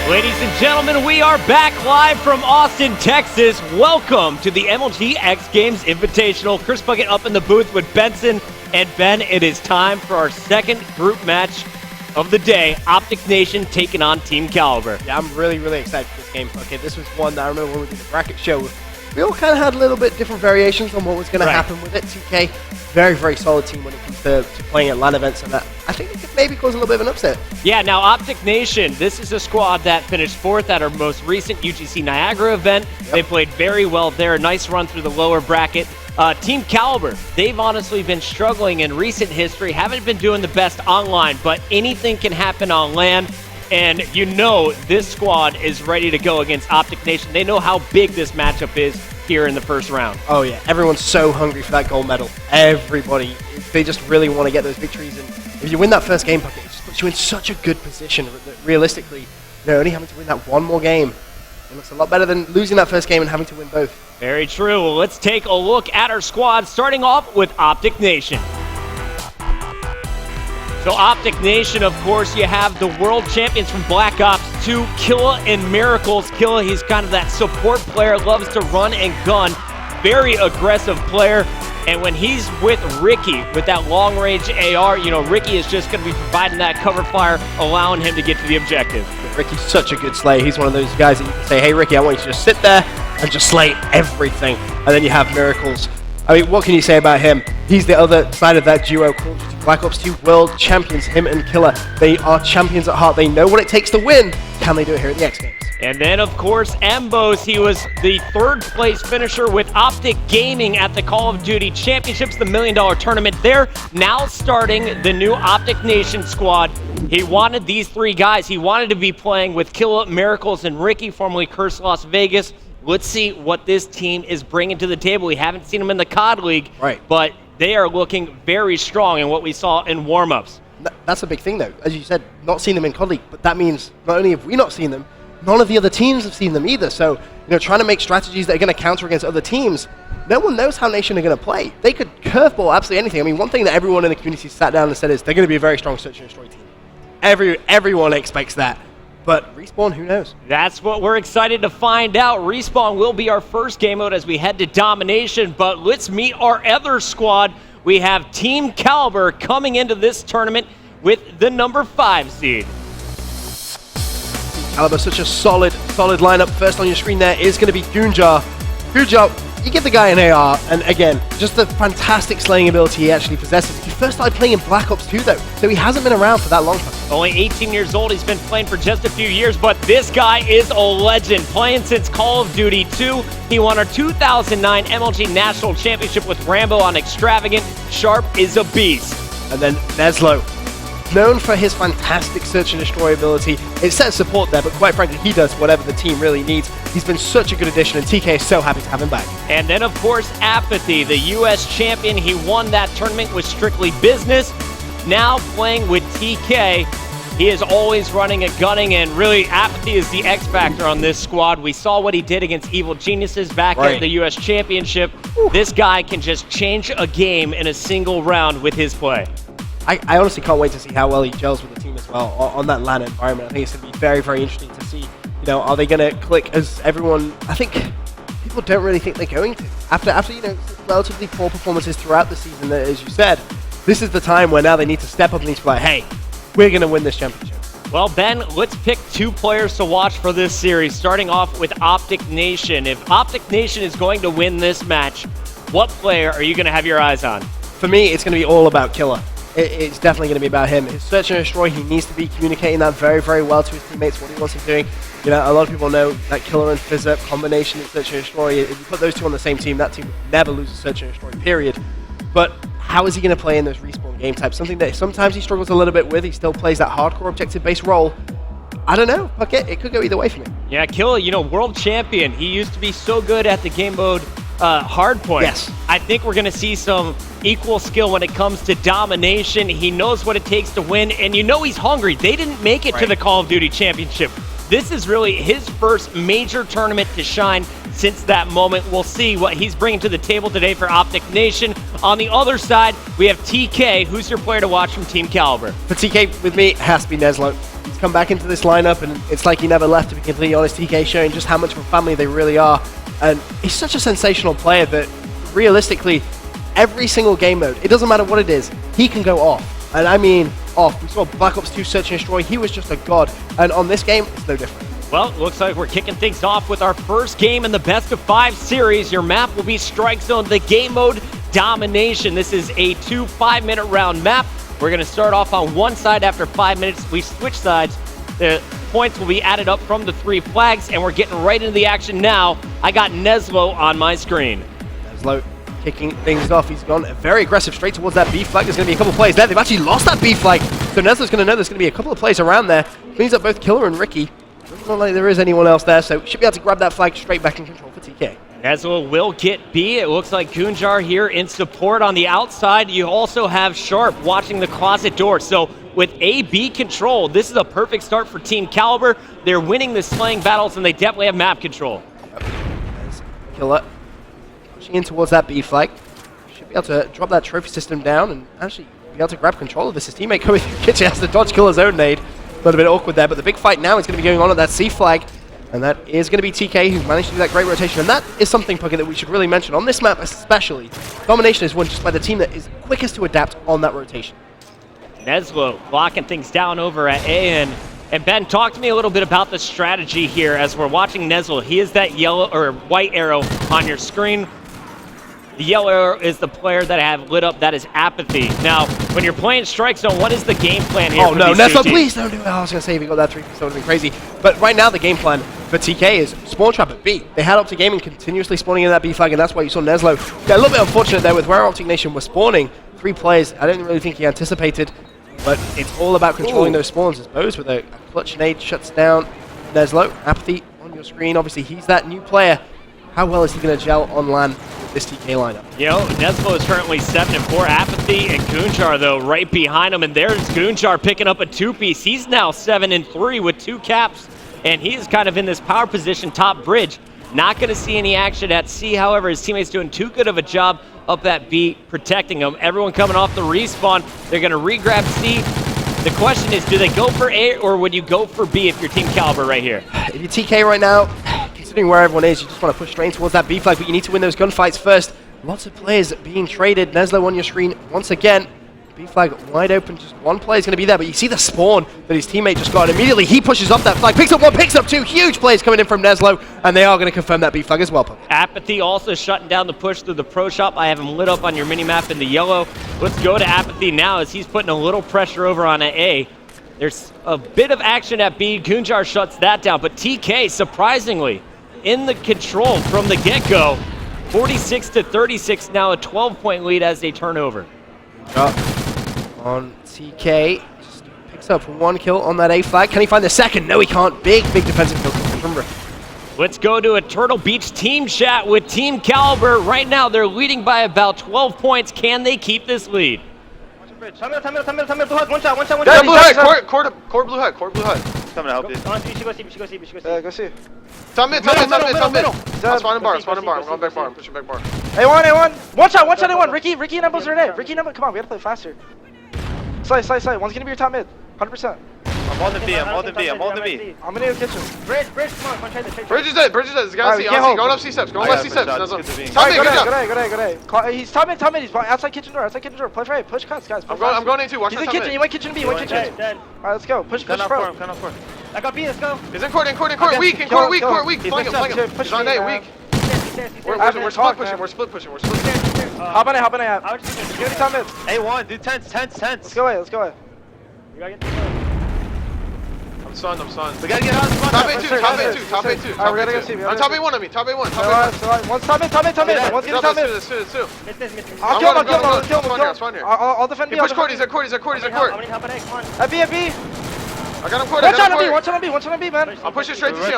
Ladies and gentlemen, we are back live from Austin, Texas. Welcome to the MLG X Games Invitational. Chris Bucket up in the booth with Benson. And Ben, it is time for our second group match of the day. OpTic Nation taking on Team Kaliber. Yeah, I'm really excited for this game. Okay, this was one that I remember when we did the bracket show. We all kind of had a little bit different variations on what was going to happen with it. TK, very solid team when it comes to playing at LAN events, and that I think it could maybe cause a little bit of an upset. Yeah, now OpTic Nation, this is a squad that finished 4th at our most recent UGC Niagara event. Yep. They played very well there. Nice run through the lower bracket. Team Kaliber, they've honestly been struggling in recent history, haven't been doing the best online, but anything can happen on LAN. And you know this squad is ready to go against OpTic Nation. They know how big this matchup is here in the first round. Oh yeah, everyone's so hungry for that gold medal. Everybody, they just really want to get those victories. And if you win that first game, Bucket, it just puts you in such a good position. Realistically, only having to win that one more game, it looks a lot better than losing that first game and having to win both. Very true. Well, let's take a look at our squad, starting off with OpTic Nation. So OpTic Nation, of course, you have the world champions from Black Ops 2, Killa and Miracles. Killa, he's kind of that support player, loves to run and gun, very aggressive player. And when he's with Ricky, with that long-range AR, you know, Ricky is just going to be providing that cover fire, allowing him to get to the objective. Ricky's such a good slayer. He's one of those guys that you can say, hey, Ricky, I want you to just sit there and just slay everything. And then you have Miracles. I mean, what can you say about him? He's the other side of that duo. Call of Duty Black Ops 2 world champions, him and Killa. They are champions at heart. They know what it takes to win. Can they do it here at the X Games? And then, of course, Mbos. He was the 3rd place finisher with OpTic Gaming at the Call of Duty Championships, the $1 million tournament. They're now starting the new OpTic Nation squad. He wanted these 3 guys. He wanted to be playing with Killa, Miracles, and Ricky, formerly Curse Las Vegas. Let's see what this team is bringing to the table. We haven't seen them in the COD League, but they are looking very strong in what we saw in warm-ups. That's a big thing, though. As you said, not seen them in COD League, but that means not only have we not seen them, none of the other teams have seen them either. So, trying to make strategies that are going to counter against other teams, no one knows how Nation are going to play. They could curveball absolutely anything. I mean, one thing that everyone in the community sat down and said is they're going to be a very strong search and destroy team. Everyone expects that. But Respawn, who knows? That's what we're excited to find out. Respawn will be our first game mode as we head to Domination, but let's meet our other squad. We have Team Kaliber coming into this tournament with the number 5 seed. Kaliber, such a solid lineup. First on your screen there is going to be Goonjar. Goonjar, you give the guy an AR, and again, just the fantastic slaying ability he actually possesses. He first started playing in Black Ops 2 though, so he hasn't been around for that long. Only 18 years old, he's been playing for just a few years, but this guy is a legend, playing since Call of Duty 2. He won our 2009 MLG National Championship with Rambo on Extravagant. Sharp is a beast. And then Neslo, known for his fantastic search and destroy ability. It sets support there, but quite frankly, he does whatever the team really needs. He's been such a good addition, and TK is so happy to have him back. And then, of course, Apathy, the U.S. champion. He won that tournament with Strictly Business. Now playing with TK. He is always running and gunning, and really, Apathy is the X factor on this squad. We saw what he did against Evil Geniuses back at the U.S. Championship. This guy can just change a game in a single round with his play. I honestly can't wait to see how well he gels with the team as well on that LAN environment. I think it's going to be very interesting to see. Are they going to click as everyone? I think people don't really think they're going to. After relatively poor performances throughout the season, as you said, this is the time where now they need to step up and need to be like, hey, we're going to win this championship. Well, Ben, let's pick 2 players to watch for this series, starting off with OpTic Nation. If OpTic Nation is going to win this match, what player are you going to have your eyes on? For me, it's going to be all about Killa. It's definitely going to be about him. His search and destroy, he needs to be communicating that very well to his teammates, what he wants him doing. A lot of people know that Killa and Fizzup combination of search and destroy. If you put those 2 on the same team, that team would never lose a search and destroy, period. But how is he going to play in those Respawn game types? Something that sometimes he struggles a little bit with. He still plays that hardcore objective-based role. I don't know. It could go either way for me. Yeah, Killa, world champion. He used to be so good at the game mode hardpoint. Yes. I think we're going to see some equal skill when it comes to domination. He knows what it takes to win, and he's hungry. They didn't make it to the Call of Duty Championship. This is really his first major tournament to shine since that moment. We'll see what he's bringing to the table today for OpTic Nation. On the other side, we have TK. Who's your player to watch from Team Kaliber? For TK, with me, it has to be Neslo. He's come back into this lineup, and it's like he never left, to be completely honest. TK showing just how much of a family they really are. And he's such a sensational player that, realistically, every single game mode, it doesn't matter what it is, he can go off. And I mean off. We saw Black Ops 2 Search and Destroy, he was just a god. And on this game, it's no different. Well, looks like we're kicking things off with our first game in the best of 5 series. Your map will be Strike Zone, the game mode Domination. This is a 2 5-minute round map. We're going to start off on one side. After 5 minutes, we switch sides. The points will be added up from the 3 flags, and we're getting right into the action now. I got Neslo on my screen. Neslo kicking things off. He's gone very aggressive straight towards that B flag. There's going to be a couple of players there. They've actually lost that B flag. So Neslo's going to know there's going to be a couple of players around there. Cleans up both Killer and Ricky. Doesn't look like there is anyone else there, so should be able to grab that flag straight back in control for TK. Neslo will get B. It looks like Gunjar here in support on the outside. You also have Sharp watching the closet door. So with A-B control, this is a perfect start for Team Kaliber. They're winning the slaying battles, and they definitely have map control. There's Killer pushing in towards that B flag. Should be able to drop that trophy system down and actually be able to grab control of this. His teammate coming through the kitchen has to dodge Killer's own nade. A little bit awkward there, but the big fight now is going to be going on at that C flag. And that is going to be TK, who managed to do that great rotation. And that is something, Puckett, that we should really mention. On this map especially, Domination is won just by the team that is quickest to adapt on that rotation. Neslo blocking things down over at A. And Ben, talk to me a little bit about the strategy here as we're watching Neslo. He is that yellow or white arrow on your screen. The yellow arrow is the player that I have lit up. That is Apathy. Now, when you're playing Strike Zone, what is the game plan here? Oh no, Neslo, please don't do it. I was going to say, if he got that 3, that would have been crazy. But right now, the game plan for TK is spawn trap at B. They had OpTic Gaming continuously spawning in that B flag, and that's why you saw Neslo get a little bit unfortunate there with where OpTic Nation was spawning. 3 players, I don't really think he anticipated, but it's all about controlling those spawns. As Bose with a clutch nade shuts down Neslo. Apathy on your screen. Obviously, he's that new player. How well is he going to gel on LAN with this TK lineup? You know, Neslo is currently 7-4. Apathy and Gunjar, though, right behind him. And there's Gunjar picking up a 2-piece. He's now 7-3 with 2 caps. And he's kind of in this power position, top bridge. Not going to see any action at C. However, his teammates doing too good of a job up at B, protecting him. Everyone coming off the respawn. They're going to re-grab C. The question is, do they go for A or would you go for B if you're Team Kaliber right here? If you're TK right now, considering where everyone is, you just want to push straight towards that B flag, but you need to win those gunfights first. Lots of players being traded. Neslo on your screen once again. B flag wide open, just one player is going to be there, but you see the spawn that his teammate just got, and immediately he pushes up that flag, picks up 1, picks up 2, huge plays coming in from Neslo, and they are going to confirm that B flag as well. Apathy also shutting down the push through the pro shop. I have him lit up on your mini-map in the yellow. Let's go to Apathy now as he's putting a little pressure over on A. There's a bit of action at B. Gunjar shuts that down, but TK, surprisingly, in the control from the get-go. 46-36, now a 12-point lead as they turn over. On TK, just picks up 1 kill on that A flag. Can he find the second? No, he can't. Big defensive kill from Rick. Let's go to a Turtle Beach team chat with Team Kaliber. Right now, they're leading by about 12 points. Can they keep this lead? Blue hut, core blue hut. Coming to help you. Go see. Top mid. I'm spawning bar. I'm going back bar. I'm pushing back bar. A1. One shot, A1. Ricky and Numbers are in it. Ricky and Numbers, come on, we gotta play faster. Slide. One's gonna be your top mid. 100%. I'm holding B. I'm holding B. I'm gonna go kitchen. Bridge, come on, try the trade. Bridge is dead. There's a guy on C. Going up C steps. Going left C steps. Top mid, good job. He's top mid. He's outside kitchen door. Play for A. Push cuts, guys. I'm going A2. Watch He's that in kitchen. You went kitchen B. Alright, let's go. Push pro. I got B. Let's go. He's in court. Weak. Flank him. He's on A. Weak. We're split pushing. Hop on A. Give me top mid. A1. Dude, tense. Let's go A. I'm stunned. We gotta get on top A2. Alright, we gotta go see. On top A1 on me. Top A1. One's top mid. One's getting top mid. Let's do. I'll kill him. I'll defend B. He pushed court. He's at court. At B. I got him court. Watch on B, man. I'm pushing straight to C.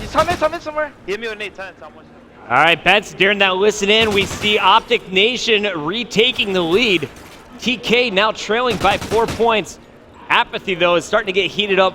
He's top mid somewhere. Give me a nade 10. All right, Bets, during that listen in, we see OpTic Nation retaking the lead. TK now trailing by 4 points. Apathy, though, is starting to get heated up.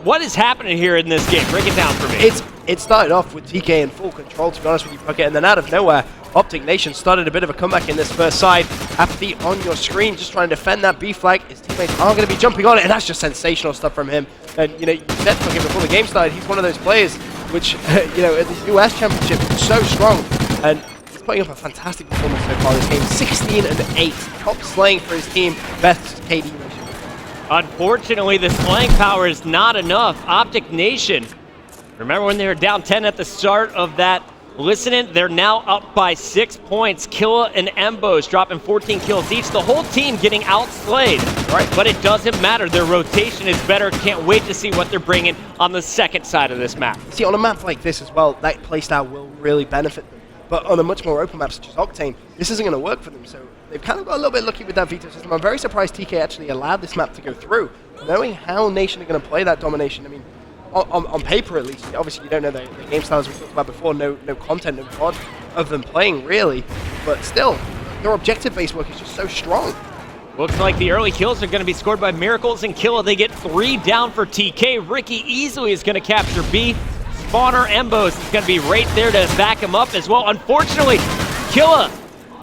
What is happening here in this game? Break it down for me. It's it started off with TK in full control, to be honest with you, Puckett, and then out of nowhere, OpTic Nation started a bit of a comeback in this first side. Apathy on your screen, just trying to defend that B flag. His teammates are going to be jumping on it, and that's just sensational stuff from him. And, you know, you said Puckett before the game started, he's one of those players which, you know, at the US Championship, is so strong, and he's putting up a fantastic performance so far this game. 16-8, top slaying for his team, best KD ratio. Unfortunately, the slaying power is not enough. OpTic Nation, remember when they were down 10 at the start of that listening? They're now up by 6 points. Killa and Embos dropping 14 kills each. The whole team getting outslayed. Right. But it doesn't matter. Their rotation is better. Can't wait to see what they're bringing on the second side of this map. See, on a map like this as well, that playstyle will really benefit them. But on a much more open map such as Octane, this isn't going to work for them. So they've kind of got a little bit lucky with that veto system. I'm very surprised TK actually allowed this map to go through, knowing how Nation are going to play that domination. I mean, on paper at least, obviously you don't know the game style as we talked about before, no content, no VOD of them playing really, but still, their objective-based work is just so strong. Looks like the early kills are going to be scored by Miracles and Killa. They get 3 down for TK. Ricky easily is going to capture B. Spawner Embos is going to be right there to back him up as well. Unfortunately, Killa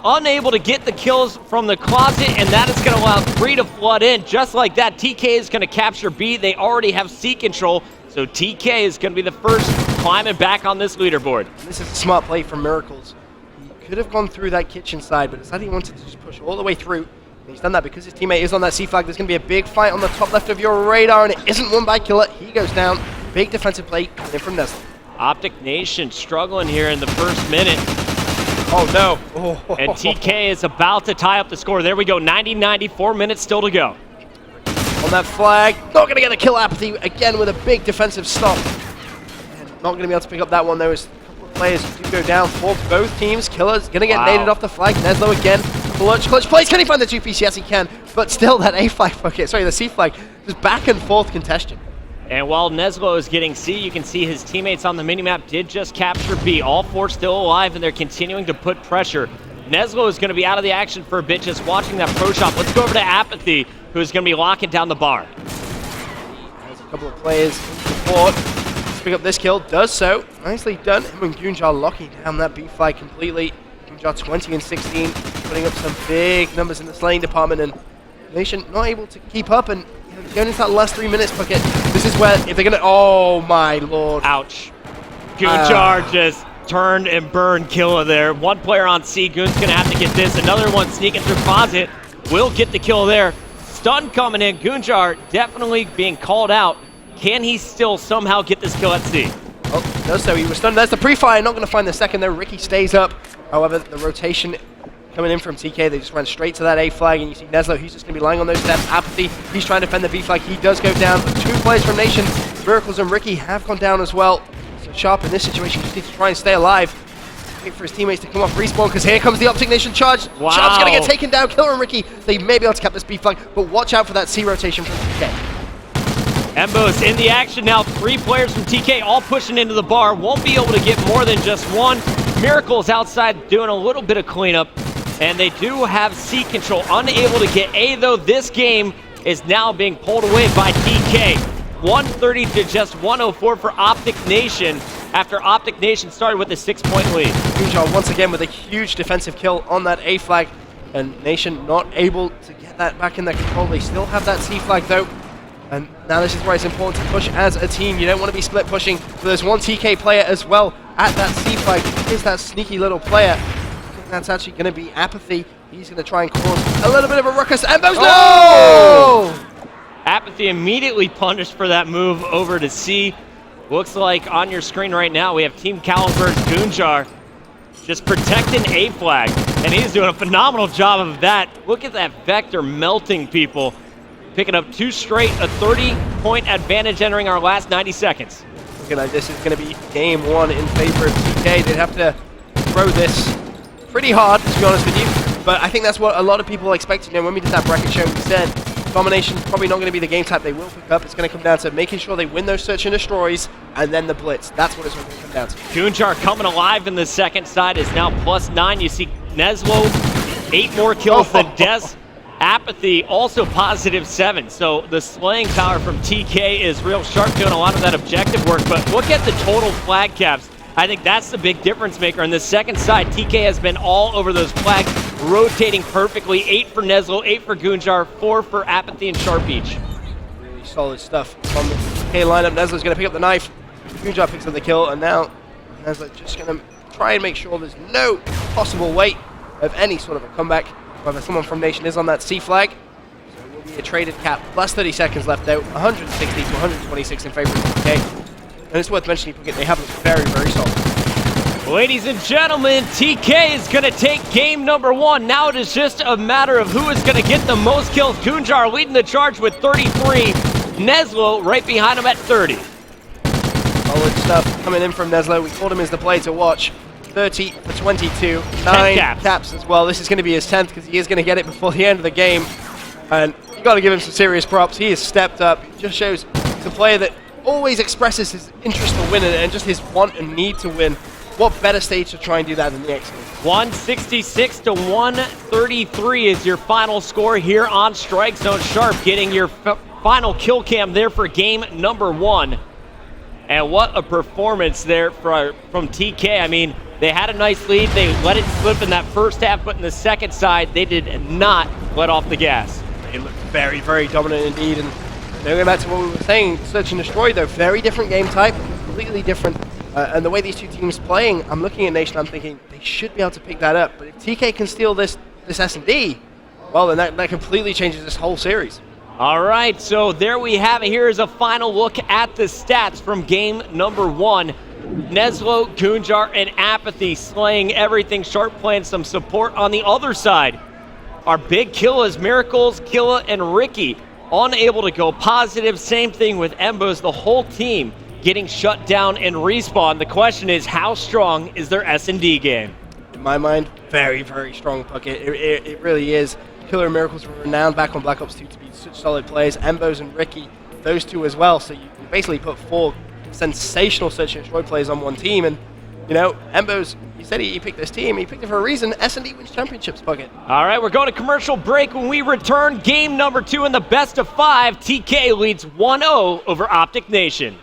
unable to get the kills from the closet, and that is going to allow 3 to flood in. Just like that, TK is going to capture B. They already have C control, so TK is going to be the first climbing back on this leaderboard. This is a smart play from Miracles. He could have gone through that kitchen side, but decided he wanted to just push all the way through. And he's done that because his teammate is on that C flag. There's going to be a big fight on the top left of your radar, and it isn't won by Killa. He goes down. Big defensive play coming in from Nestle. OpTic Nation struggling here in the first minute. Oh no. And TK is about to tie up the score. There we go, 90-94 minutes still to go. On that flag, not going to get the kill. Apathy again with a big defensive stop. And not going to be able to pick up that one though, as a couple of players do go down for both teams. Killer's going to get naded off the flag. Neslo again, clutch plays. Can he find the 2-piece? Yes he can, but still that A flag, the C flag, just back and forth contention. And while Neslo is getting C, you can see his teammates on the minimap did just capture B. All 4 still alive, and they're continuing to put pressure. Neslo is going to be out of the action for a bit, just watching that pro shop. Let's go over to Apathy, who's going to be locking down the bar. There's a couple of players in support. Let's pick up this kill. Does so. Nicely done. Him and Gunjar locking down that B flag completely. Gunjar 20 and 16, putting up some big numbers in the slaying department, and Nation not able to keep up, and going into that last 3 minutes, Puckett. This is where, if they're going to... Oh, my lord. Ouch. Gunjar just turned and burned Killa there. One player on C. Goon's going to have to get this. Another one sneaking through closet. Will get the kill there. Stun coming in. Gunjar definitely being called out. Can he still somehow get this kill at C? Oh, does so. He was stunned. There's the pre-fire. Not going to find the second there. Ricky stays up. However, the rotation coming in from TK, they just ran straight to that A flag, and you see Neslo, he's just going to be lying on those steps. Apathy, he's trying to defend the B flag. He does go down, but 2 players from Nation, Miracles and Ricky, have gone down as well. So Sharp in this situation just needs to try and stay alive. Wait for his teammates to come off respawn, because here comes the OpTic Nation charge. Wow. Sharp's going to get taken down. Killer and Ricky, they may be able to cap this B flag, but watch out for that C rotation from TK. Embos in the action now. 3 players from TK all pushing into the bar. Won't be able to get more than just one. Miracles outside doing a little bit of cleanup. And they do have C control. Unable to get A though. This game is now being pulled away by TK. 130 to just 104 for OpTic Nation after OpTic Nation started with a 6-point lead. Gunjar once again with a huge defensive kill on that A flag. And Nation not able to get that back in their control. They still have that C flag though. And now this is where it's important to push as a team. You don't want to be split pushing. But there's one TK player as well at that C flag. Here's that sneaky little player. I think that's actually going to be Apathy. He's going to try and cause a little bit of a ruckus. Embos, no! Apathy immediately punished for that move over to C. Looks like on your screen right now we have Team Kaliber's Gunjar just protecting A flag. And he's doing a phenomenal job of that. Look at that Vector melting people. Picking up 2 straight, a 30-point advantage entering our last 90 seconds. Looking like this is going to be game 1 in favor of TK. They'd have to throw this pretty hard, to be honest with you. But I think that's what a lot of people expect. You know, when we did that bracket show, we said domination's probably not going to be the game type they will pick up. It's going to come down to making sure they win those search and destroys, and then the blitz. That's what it's going to come down to. Gunjar coming alive in the second side is now +9. You see Neslo, 8 more kills than Des. Apathy also +7. So the slaying power from TK is real sharp, doing a lot of that objective work. But look at the total flag caps. I think that's the big difference maker. On the second side, TK has been all over those flags, rotating perfectly. 8 for Neslo, 8 for Gunjar, 4 for Apathy and Sharp each. Really solid stuff from the TK lineup. Neslo's going to pick up the knife. Gunjar picks up the kill, and now Neslo just going to try and make sure there's no possible way of any sort of a comeback. Whether someone from Nation is on that C flag. So it will be a traded cap. Last 30 seconds left out. 160 to 126 in favor of TK. And it's worth mentioning, they have looked very, very solid. Ladies and gentlemen, TK is going to take game number 1. Now it is just a matter of who is going to get the most kills. Gunjar leading the charge with 33. Neslo right behind him at 30. Solid stuff coming in from Neslo. We called him as the play to watch. 30 for 22. 9 caps as well. This is going to be his 10th because he is going to get it before the end of the game. And you got to give him some serious props. He has stepped up. He just shows he's a player that always expresses his interest to win and just his want and need to win. What better stage to try and do that than the X Games? 166 to 133 is your final score here on Strike Zone. Sharp getting your final kill cam there for game number 1. And what a performance there from TK. I mean, they had a nice lead. They let it slip in that first half, but in the second side, they did not let off the gas. They looked very, very dominant indeed. And going back to what we were saying, Search and Destroy, though, very different game type, completely different. And the way these two teams playing, I'm looking at Nation, I'm thinking they should be able to pick that up. But if TK can steal this S&D, well, then that completely changes this whole series. All right, so there we have it. Here is a final look at the stats from game number 1. Neslo, Gunjar, and Apathy slaying everything. Sharp playing some support on the other side. Our big killas, Miracles, Killa, and Ricky, unable to go positive. Same thing with Embos, the whole team getting shut down and respawn. The question is, how strong is their S&D game? In my mind, very, very strong, Puckett. It really is. Killer and Miracles were renowned back on Black Ops 2 to be such solid players. Embos and Ricky, those two as well. So you basically put 4 sensational Search and Destroy players on one team. And, you know, Embos, he said he picked this team. He picked it for a reason. S&D wins championships, Puckett. All right, we're going to commercial break. When we return, game number 2 in the best of 5, TK leads 1-0 over OpTic Nation.